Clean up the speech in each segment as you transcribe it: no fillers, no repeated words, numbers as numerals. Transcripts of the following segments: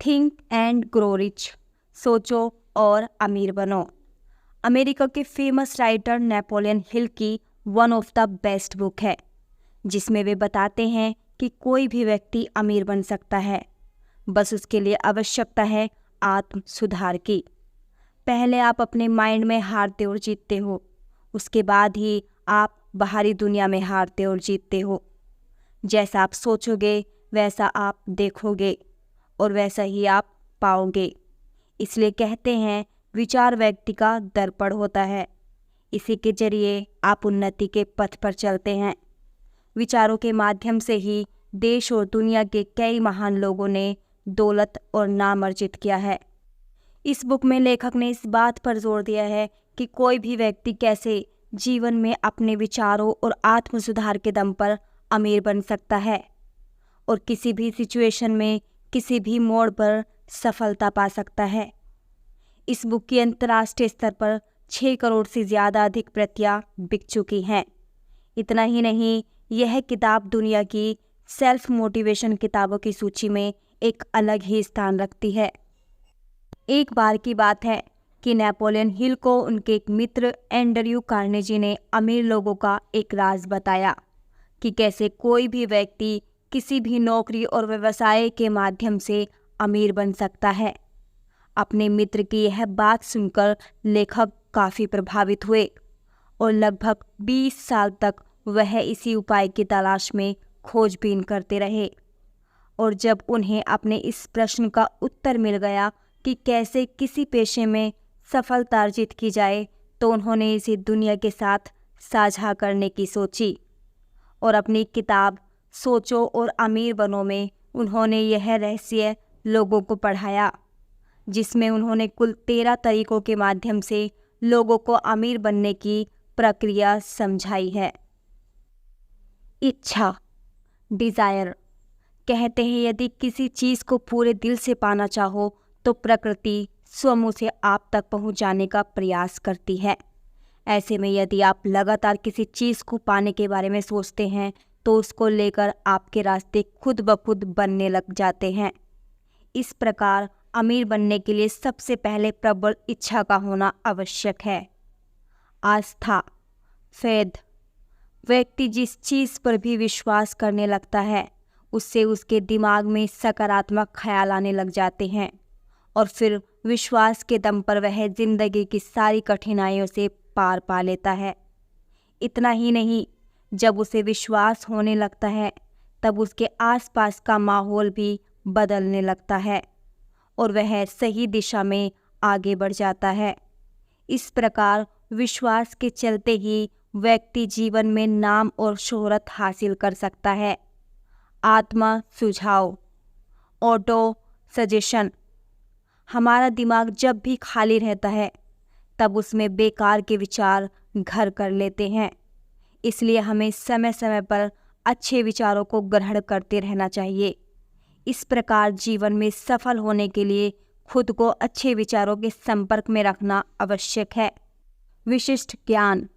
Think and grow rich, सोचो और अमीर बनो। अमेरिका के फेमस राइटर नेपोलियन हिल की one of the best book है, जिसमें वे बताते हैं कि कोई भी व्यक्ति अमीर बन सकता है, बस उसके लिए आवश्यकता है आत्म सुधार की। पहले आप अपने माइंड में हारते और जीतते हो, उसके बाद ही आप बाहरी दुनिया में हारते और जीतते हो। जैसा आप सोचोगे वैसा आप देखोगे और वैसा ही आप पाओगे। इसलिए कहते हैं विचार व्यक्ति का दर्पण होता है, इसी के जरिए आप उन्नति के पथ पर चलते हैं। विचारों के माध्यम से ही देश और दुनिया के कई महान लोगों ने दौलत और नाम अर्जित किया है। इस बुक में लेखक ने इस बात पर जोर दिया है कि कोई भी व्यक्ति कैसे जीवन में अपने विचारों और आत्म सुधार के दम पर अमीर बन सकता है और किसी भी सिचुएशन में किसी भी मोड़ पर सफलता पा सकता है। इस बुक की अंतर्राष्ट्रीय स्तर पर 6 करोड़ से ज़्यादा अधिक प्रतियां बिक चुकी हैं। इतना ही नहीं, यह किताब दुनिया की सेल्फ मोटिवेशन किताबों की सूची में एक अलग ही स्थान रखती है। एक बार की बात है कि नेपोलियन हिल को उनके एक मित्र एंड्रयू कार्नेजी ने अमीर लोगों का एक राज बताया कि कैसे कोई भी व्यक्ति किसी भी नौकरी और व्यवसाय के माध्यम से अमीर बन सकता है। अपने मित्र की यह बात सुनकर लेखक काफ़ी प्रभावित हुए और लगभग 20 साल तक वह इसी उपाय की तलाश में खोजबीन करते रहे। और जब उन्हें अपने इस प्रश्न का उत्तर मिल गया कि कैसे किसी पेशे में सफलता अर्जित की जाए, तो उन्होंने इसे दुनिया के साथ साझा करने की सोची और अपनी किताब सोचो और अमीर बनो में उन्होंने यह रहस्य लोगों को पढ़ाया, जिसमें उन्होंने कुल 13 तरीकों के माध्यम से लोगों को अमीर बनने की प्रक्रिया समझाई है। इच्छा, डिज़ायर। कहते हैं यदि किसी चीज़ को पूरे दिल से पाना चाहो तो प्रकृति स्वयं उसे आप तक पहुंचाने का प्रयास करती है। ऐसे में यदि आप लगातार किसी चीज़ को पाने के बारे में सोचते हैं तो उसको लेकर आपके रास्ते खुद ब खुद बनने लग जाते हैं। इस प्रकार अमीर बनने के लिए सबसे पहले प्रबल इच्छा का होना आवश्यक है। आस्था, फेथ। व्यक्ति जिस चीज़ पर भी विश्वास करने लगता है उससे उसके दिमाग में सकारात्मक ख्याल आने लग जाते हैं और फिर विश्वास के दम पर वह जिंदगी की सारी कठिनाइयों से पार पा लेता है। इतना ही नहीं, जब उसे विश्वास होने लगता है तब उसके आसपास का माहौल भी बदलने लगता है और वह सही दिशा में आगे बढ़ जाता है। इस प्रकार विश्वास के चलते ही व्यक्ति जीवन में नाम और शोहरत हासिल कर सकता है। आत्मा सुझाव, ऑटो सजेशन। हमारा दिमाग जब भी खाली रहता है तब उसमें बेकार के विचार घर कर लेते हैं, इसलिए हमें समय समय पर अच्छे विचारों को ग्रहण करते रहना चाहिए। इस प्रकार जीवन में सफल होने के लिए खुद को अच्छे विचारों के संपर्क में रखना आवश्यक है। विशिष्ट ज्ञान,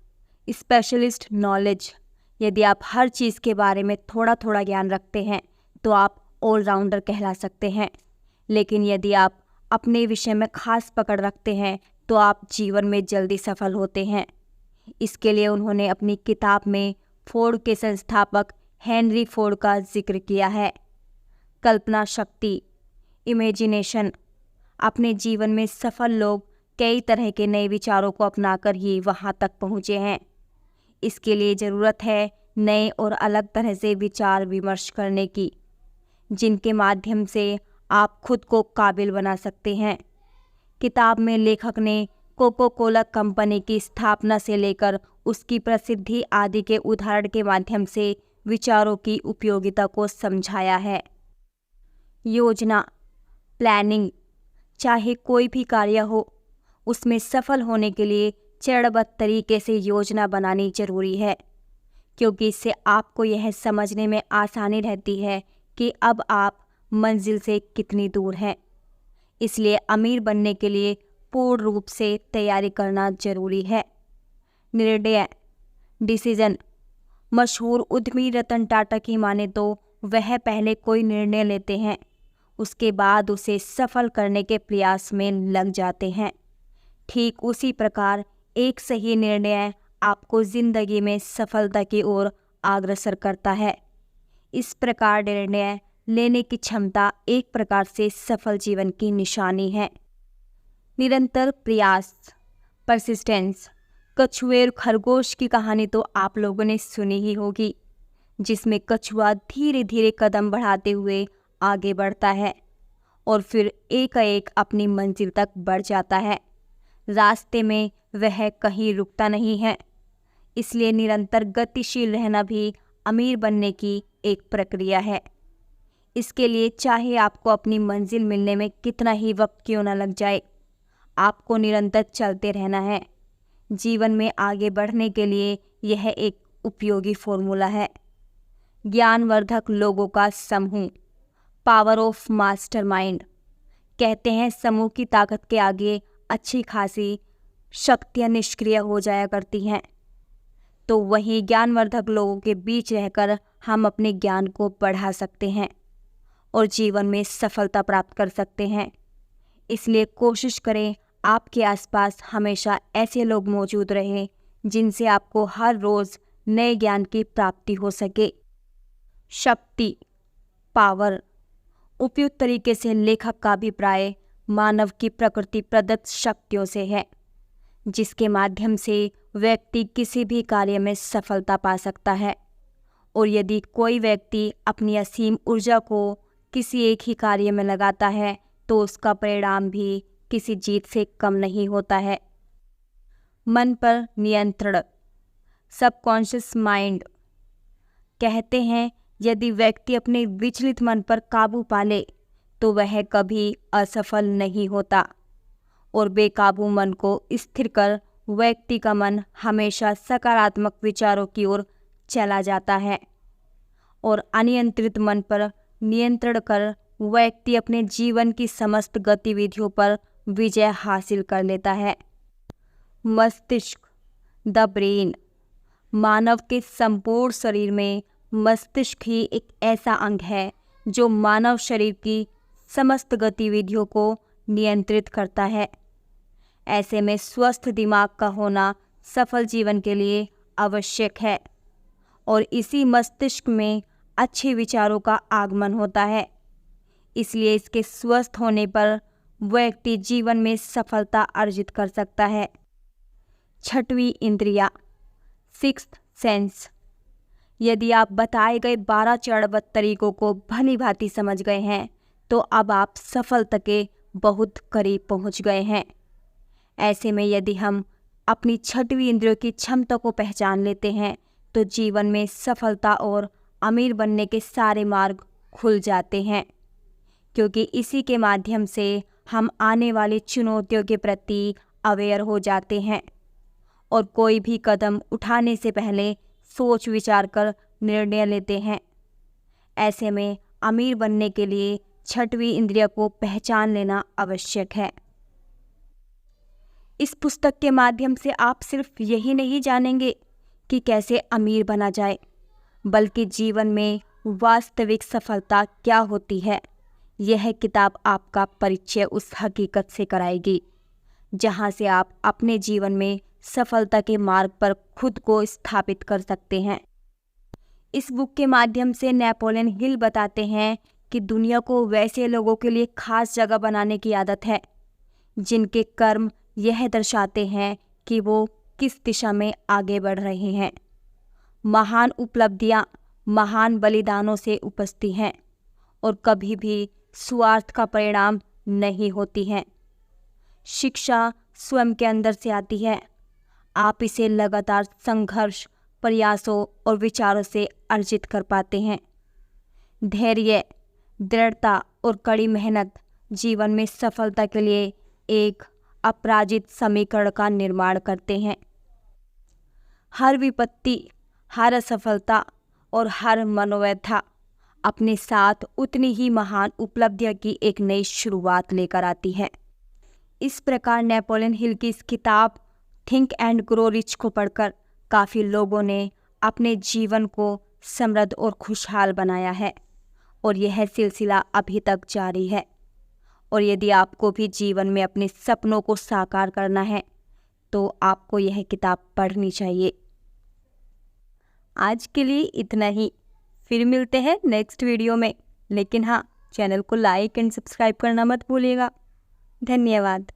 स्पेशलिस्ट नॉलेज। यदि आप हर चीज़ के बारे में थोड़ा थोड़ा ज्ञान रखते हैं तो आप ऑलराउंडर कहला सकते हैं, लेकिन यदि आप अपने विषय में खास पकड़ रखते हैं तो आप जीवन में जल्दी सफल होते हैं। इसके लिए उन्होंने अपनी किताब में फोर्ड के संस्थापक हेनरी फोर्ड का जिक्र किया है। कल्पना शक्ति, इमेजिनेशन। अपने जीवन में सफल लोग कई तरह के नए विचारों को अपनाकर ही वहां तक पहुंचे हैं। इसके लिए ज़रूरत है नए और अलग तरह से विचार विमर्श करने की, जिनके माध्यम से आप खुद को काबिल बना सकते हैं। किताब में लेखक ने कोको कोला कंपनी की स्थापना से लेकर उसकी प्रसिद्धि आदि के उदाहरण के माध्यम से विचारों की उपयोगिता को समझाया है। योजना, प्लानिंग। चाहे कोई भी कार्य हो, उसमें सफल होने के लिए चरणबद्ध तरीके से योजना बनानी जरूरी है, क्योंकि इससे आपको यह समझने में आसानी रहती है कि अब आप मंजिल से कितनी दूर हैं। इसलिए अमीर बनने के लिए पूर्ण रूप से तैयारी करना जरूरी है। निर्णय, डिसीजन। मशहूर उद्यमी रतन टाटा की माने तो वह पहले कोई निर्णय लेते हैं उसके बाद उसे सफल करने के प्रयास में लग जाते हैं। ठीक उसी प्रकार एक सही निर्णय आपको जिंदगी में सफलता की ओर अग्रसर करता है। इस प्रकार निर्णय लेने की क्षमता एक प्रकार से सफल जीवन की निशानी है। निरंतर प्रयास, परसिस्टेंस। कछुए और खरगोश की कहानी तो आप लोगों ने सुनी ही होगी, जिसमें कछुआ धीरे धीरे कदम बढ़ाते हुए आगे बढ़ता है और फिर एकाएक अपनी मंजिल तक बढ़ जाता है। रास्ते में वह कहीं रुकता नहीं है। इसलिए निरंतर गतिशील रहना भी अमीर बनने की एक प्रक्रिया है। इसके लिए चाहे आपको अपनी मंजिल मिलने में कितना ही वक्त क्यों न लग जाए, आपको निरंतर चलते रहना है। जीवन में आगे बढ़ने के लिए यह एक उपयोगी फॉर्मूला है। ज्ञानवर्धक लोगों का समूह, पावर ऑफ मास्टरमाइंड। कहते हैं समूह की ताकत के आगे अच्छी खासी शक्तियाँ निष्क्रिय हो जाया करती हैं। तो वहीं ज्ञानवर्धक लोगों के बीच रहकर हम अपने ज्ञान को बढ़ा सकते हैं और जीवन में सफलता प्राप्त कर सकते हैं। इसलिए कोशिश करें आपके आसपास हमेशा ऐसे लोग मौजूद रहें जिनसे आपको हर रोज़ नए ज्ञान की प्राप्ति हो सके। शक्ति, पावर। उपयुक्त तरीके से लेखक का अभिप्राय मानव की प्रकृति प्रदत्त शक्तियों से है, जिसके माध्यम से व्यक्ति किसी भी कार्य में सफलता पा सकता है। और यदि कोई व्यक्ति अपनी असीम ऊर्जा को किसी एक ही कार्य में लगाता है तो उसका परिणाम भी किसी जीत से कम नहीं होता है। मन पर नियंत्रण, सबकॉन्शियस माइंड। कहते हैं यदि व्यक्ति अपने विचलित मन पर काबू पा ले तो वह कभी असफल नहीं होता, और बेकाबू मन को स्थिर कर व्यक्ति का मन हमेशा सकारात्मक विचारों की ओर चला जाता है, और अनियंत्रित मन पर नियंत्रण कर व्यक्ति अपने जीवन की समस्त गतिविधियों पर विजय हासिल कर लेता है। मस्तिष्क, द ब्रेन। मानव के संपूर्ण शरीर में मस्तिष्क ही एक ऐसा अंग है जो मानव शरीर की समस्त गतिविधियों को नियंत्रित करता है। ऐसे में स्वस्थ दिमाग का होना सफल जीवन के लिए आवश्यक है, और इसी मस्तिष्क में अच्छे विचारों का आगमन होता है। इसलिए इसके स्वस्थ होने पर व्यक्ति जीवन में सफलता अर्जित कर सकता है। छठवीं इंद्रिया, सिक्स्थ सेंस। यदि आप बताए गए 12 चरणबद्ध तरीकों को भली भांति समझ गए हैं तो अब आप सफलता के बहुत करीब पहुंच गए हैं। ऐसे में यदि हम अपनी छठवीं इंद्रियों की क्षमता को पहचान लेते हैं तो जीवन में सफलता और अमीर बनने के सारे मार्ग खुल जाते हैं, क्योंकि इसी के माध्यम से हम आने वाली चुनौतियों के प्रति अवेयर हो जाते हैं और कोई भी कदम उठाने से पहले सोच विचार कर निर्णय लेते हैं। ऐसे में अमीर बनने के लिए छठवीं इंद्रिय को पहचान लेना आवश्यक है। इस पुस्तक के माध्यम से आप सिर्फ यही नहीं जानेंगे कि कैसे अमीर बना जाए, बल्कि जीवन में वास्तविक सफलता क्या होती है। यह किताब आपका परिचय उस हकीकत से कराएगी जहां से आप अपने जीवन में सफलता के मार्ग पर खुद को स्थापित कर सकते हैं। इस बुक के माध्यम से नेपोलियन हिल बताते हैं कि दुनिया को वैसे लोगों के लिए खास जगह बनाने की आदत है जिनके कर्म यह दर्शाते हैं कि वो किस दिशा में आगे बढ़ रहे हैं। महान उपलब्धियां महान बलिदानों से उपजती हैं और कभी भी स्वार्थ का परिणाम नहीं होती हैं। शिक्षा स्वयं के अंदर से आती है। आप इसे लगातार संघर्ष, प्रयासों और विचारों से अर्जित कर पाते हैं। धैर्य, दृढ़ता और कड़ी मेहनत जीवन में सफलता के लिए एक अपराजित समीकरण का निर्माण करते हैं। हर विपत्ति, हर असफलता और हर मनोव्यथा अपने साथ उतनी ही महान उपलब्धियों की एक नई शुरुआत लेकर आती है। इस प्रकार नेपोलियन हिल की इस किताब थिंक एंड ग्रो रिच को पढ़कर काफ़ी लोगों ने अपने जीवन को समृद्ध और खुशहाल बनाया है और यह सिलसिला अभी तक जारी है। और यदि आपको भी जीवन में अपने सपनों को साकार करना है तो आपको यह किताब पढ़नी चाहिए। आज के लिए इतना ही, फिर मिलते हैं नेक्स्ट वीडियो में। लेकिन हाँ, चैनल को लाइक एंड सब्सक्राइब करना मत भूलिएगा। धन्यवाद।